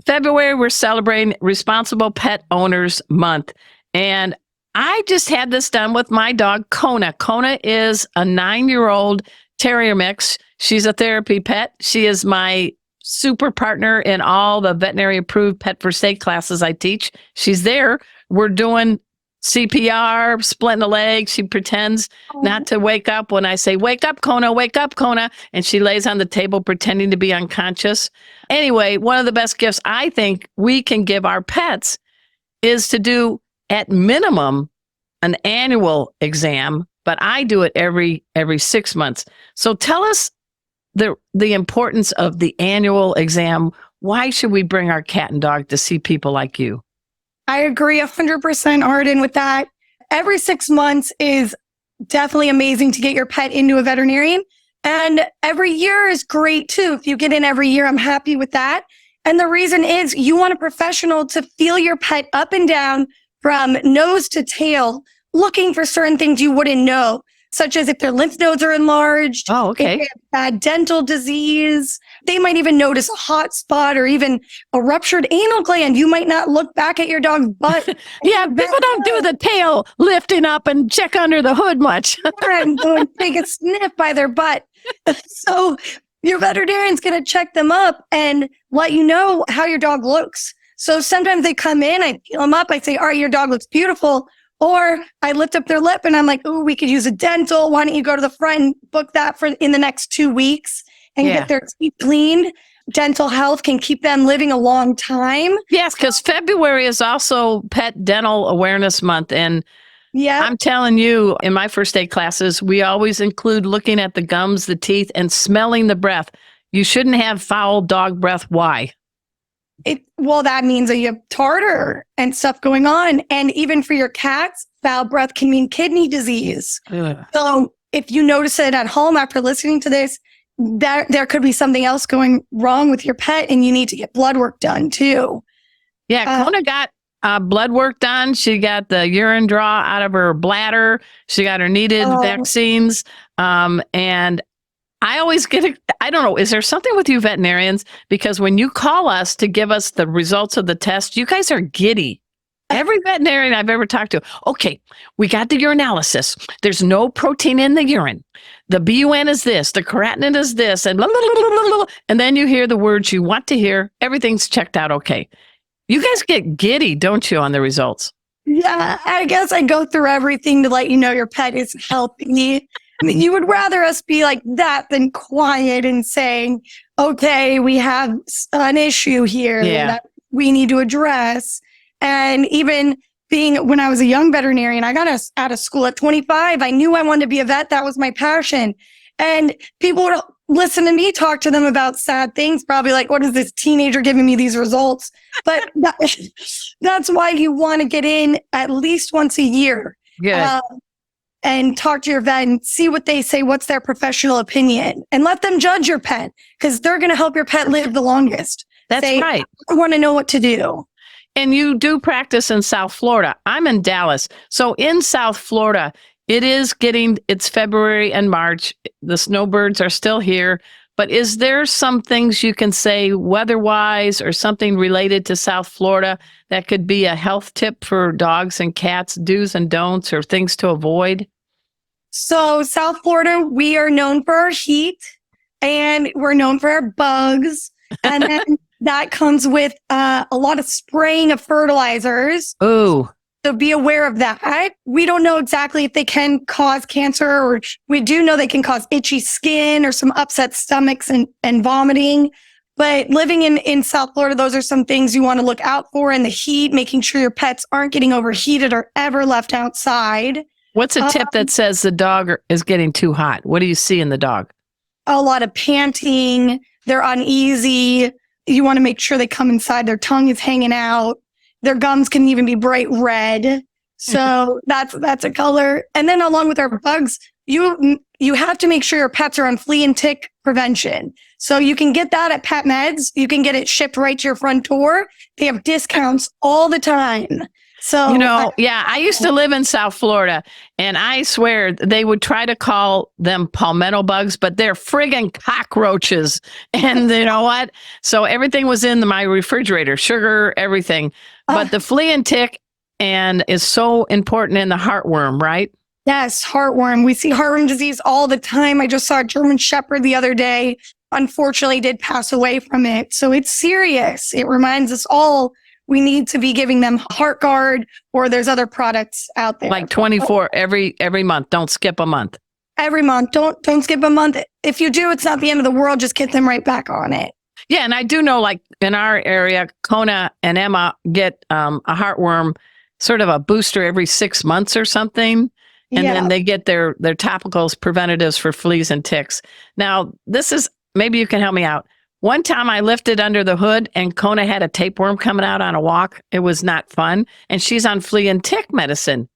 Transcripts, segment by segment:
February, we're celebrating Responsible Pet Owners Month. And I just had this done with my dog, Kona. Kona is a 9-year-old terrier mix. She's a therapy pet. She is my super partner in all the veterinary approved pet first aid classes I teach. She's there. We're doing CPR, splitting a leg. She pretends not to wake up when I say, wake up, Kona, wake up, Kona. And she lays on the table pretending to be unconscious. Anyway, one of the best gifts I think we can give our pets is to do at minimum an annual exam, but I do it every 6 months. So tell us the importance of the annual exam. Why should we bring our cat and dog to see people like you? I agree 100%, Arden, with that. Every 6 months is definitely amazing to get your pet into a veterinarian. And every year is great too. If you get in every year, I'm happy with that. And the reason is you want a professional to feel your pet up and down from nose to tail, looking for certain things you wouldn't know, such as if their lymph nodes are enlarged, if they have bad dental disease. They might even notice a hot spot or even a ruptured anal gland. You might not look back at your dog's butt. Yeah, people don't do the tail lifting up and check under the hood much. And go and take a sniff by their butt. So your veterinarian's going to check them up and let you know how your dog looks. So sometimes they come in, I feel them up, I say, all right, your dog looks beautiful. Or I lift up their lip and I'm like, oh, we could use a dental. Why don't you go to the front and book that for in the next 2 weeks and get their teeth cleaned? Dental health can keep them living a long time. Yes, because February is also Pet Dental Awareness Month. And I'm telling you, in my first aid classes, we always include looking at the gums, the teeth, and smelling the breath. You shouldn't have foul dog breath. Why? Well, that means that you have tartar and stuff going on. And even for your cats, foul breath can mean kidney disease. Ugh. So if you notice it at home after listening to this, there could be something else going wrong with your pet and you need to get blood work done too. Yeah, Kona got blood work done. She got the urine draw out of her bladder. She got her needed vaccines. And I always I don't know, is there something with you veterinarians? Because when you call us to give us the results of the test, you guys are giddy. Every veterinarian I've ever talked to, okay, we got the urinalysis. There's no protein in the urine. The BUN is this, the creatinine is this, and blah, blah, blah, blah, blah. And then you hear the words you want to hear. Everything's checked out okay. You guys get giddy, don't you, on the results? Yeah, I guess I go through everything to let you know your pet is healthy. I mean, you would rather us be like that than quiet and saying, okay, we have an issue here that we need to address. And even when I was a young veterinarian, I got out of school at 25. I knew I wanted to be a vet. That was my passion. And people would listen to me talk to them about sad things, probably like, what is this teenager giving me these results? But that's why you want to get in at least once a year. Good. And talk to your vet and see what they say, what's their professional opinion, and let them judge your pet because they're going to help your pet live the longest. That's right. I want to know what to do. And you do practice in South Florida. I'm in Dallas. So in South Florida, it's February and March. The snowbirds are still here. But is there some things you can say weather-wise or something related to South Florida that could be a health tip for dogs and cats, do's and don'ts or things to avoid? So South Florida, we are known for our heat and we're known for our bugs. And then that comes with a lot of spraying of fertilizers. Ooh. So be aware of that. We don't know exactly if they can cause cancer, or we do know they can cause itchy skin or some upset stomachs and vomiting. But living in South Florida, those are some things you want to look out for in the heat, making sure your pets aren't getting overheated or ever left outside. What's a tip that says the dog is getting too hot? What do you see in the dog? A lot of panting. They're uneasy. You want to make sure they come inside. Their tongue is hanging out. Their gums can even be bright red. So that's a color. And then along with our bugs, you have to make sure your pets are on flea and tick prevention. So you can get that at Pet Meds. You can get it shipped right to your front door. They have discounts all the time. So, I used to live in South Florida, and I swear they would try to call them palmetto bugs, but they're friggin' cockroaches. And you know what? So everything was in my refrigerator, sugar, everything. But the flea and tick is so important in the heartworm, right? Yes, heartworm. We see heartworm disease all the time. I just saw a German Shepherd the other day. Unfortunately, did pass away from it. So it's serious. It reminds us all we need to be giving them HeartGuard, or there's other products out there. Like 24 every month. Don't skip a month. Every month. Don't skip a month. If you do, it's not the end of the world. Just get them right back on it. Yeah, and I do know, like in our area, Kona and Emma get a heartworm, sort of a booster every 6 months or something. And then they get their topicals, preventatives for fleas and ticks. Now, maybe you can help me out. One time I lifted under the hood and Kona had a tapeworm coming out on a walk. It was not fun. And she's on flea and tick medicine.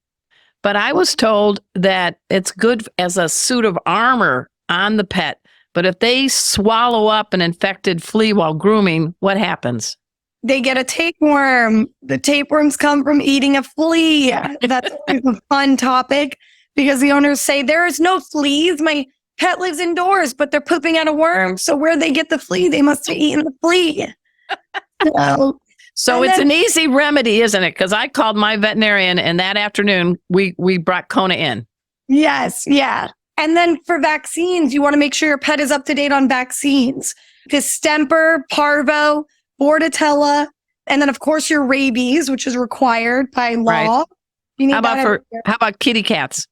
But I was told that it's good as a suit of armor on the pet. But if they swallow up an infected flea while grooming, what happens? They get a tapeworm. The tapeworms come from eating a flea. That's always a fun topic because the owners say, there is no fleas. My pet lives indoors, but they're pooping out a worm. So where they get the flea, they must have eaten the flea. So it's an easy remedy, isn't it? Because I called my veterinarian and that afternoon we brought Kona in. Yes. Yeah. And then for vaccines, you want to make sure your pet is up to date on vaccines. Distemper, Parvo, Bordetella, and then of course your rabies, which is required by law. Right. You need How about kitty cats?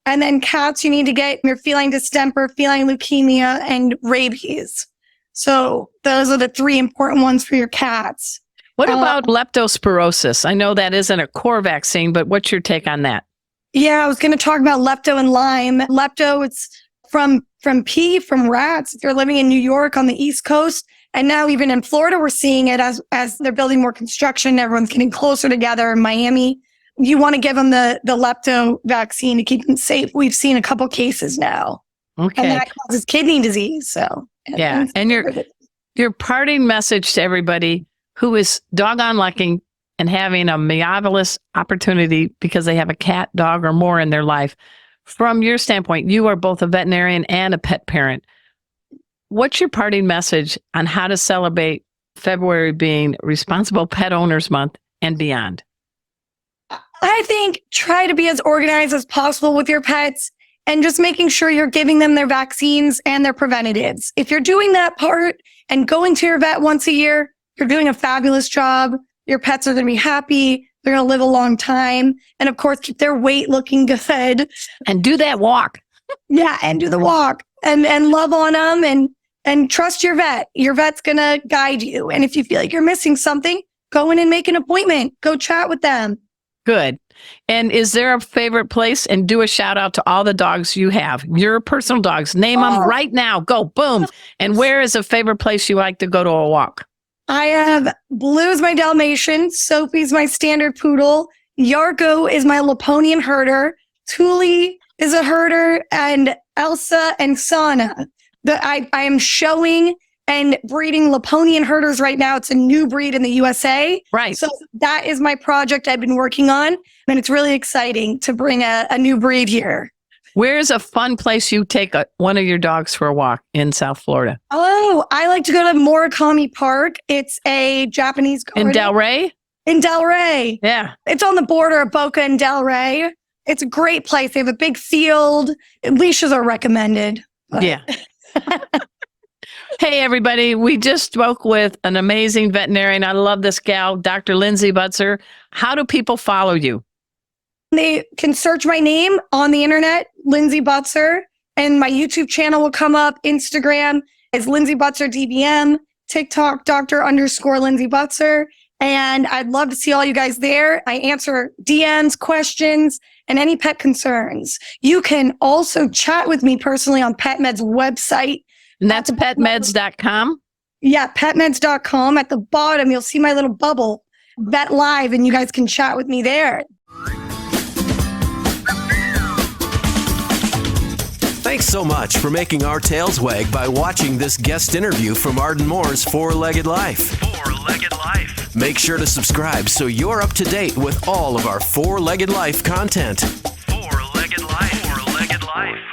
And then cats, you need to get your feline distemper, feline leukemia, and rabies. So those are the 3 important ones for your cats. What about leptospirosis? I know that isn't a core vaccine, but what's your take on that? Yeah, I was going to talk about lepto and Lyme. Lepto, it's from pee, from rats. If you're living in New York on the East Coast, and now even in Florida, we're seeing it as they're building more construction. Everyone's getting closer together in Miami. You want to give them the lepto vaccine to keep them safe. We've seen a couple cases now. Okay. And that causes kidney disease. So yeah. And your parting message to everybody who is doggone lucky and having a marvelous opportunity because they have a cat, dog, or more in their life. From your standpoint, you are both a veterinarian and a pet parent. What's your parting message on how to celebrate February being Responsible Pet Owners Month and beyond? I think try to be as organized as possible with your pets and just making sure you're giving them their vaccines and their preventatives. If you're doing that part and going to your vet once a year, you're doing a fabulous job. Your pets are going to be happy. They're going to live a long time. And of course, keep their weight looking good. And do that walk. Yeah, and do the walk and love on them and trust your vet. Your vet's going to guide you. And if you feel like you're missing something, go in and make an appointment. Go chat with them. Good. And is there a favorite place? And do a shout out to all the dogs you have, your personal dogs. Name them right now. Go, boom. And where is a favorite place you like to go to a walk? I have Blue's my Dalmatian. Sophie's my standard poodle. Yarko is my Laponian herder. Thule is a herder. And Elsa and Sana. I am showing and breeding Laponian herders right now. It's a new breed in the USA. Right. So that is my project I've been working on. And it's really exciting to bring a new breed here. Where's a fun place you take one of your dogs for a walk in South Florida? Oh, I like to go to Murakami Park. It's a Japanese garden. In Delray? In Delray. Yeah. It's on the border of Boca and Delray. It's a great place. They have a big field. Leashes are recommended. But. Yeah. Hey, everybody. We just spoke with an amazing veterinarian. I love this gal, Dr. Lindsay Butzer. How do people follow you? They can search my name on the internet, Lindsay Butzer, and my YouTube channel will come up. Instagram is Lindsay Butzer DVM, TikTok, Dr._Lindsay Butzer. And I'd love to see all you guys there. I answer DMs, questions, and any pet concerns. You can also chat with me personally on PetMed's website. And that's petmeds.com? Yeah, petmeds.com. At the bottom, you'll see my little bubble, Vet Live, and you guys can chat with me there. Thanks so much for making our tails wag by watching this guest interview from Arden Moore's Four-Legged Life. Four-Legged Life. Make sure to subscribe so you're up to date with all of our Four-Legged Life content. Four-Legged Life. Four-Legged Life.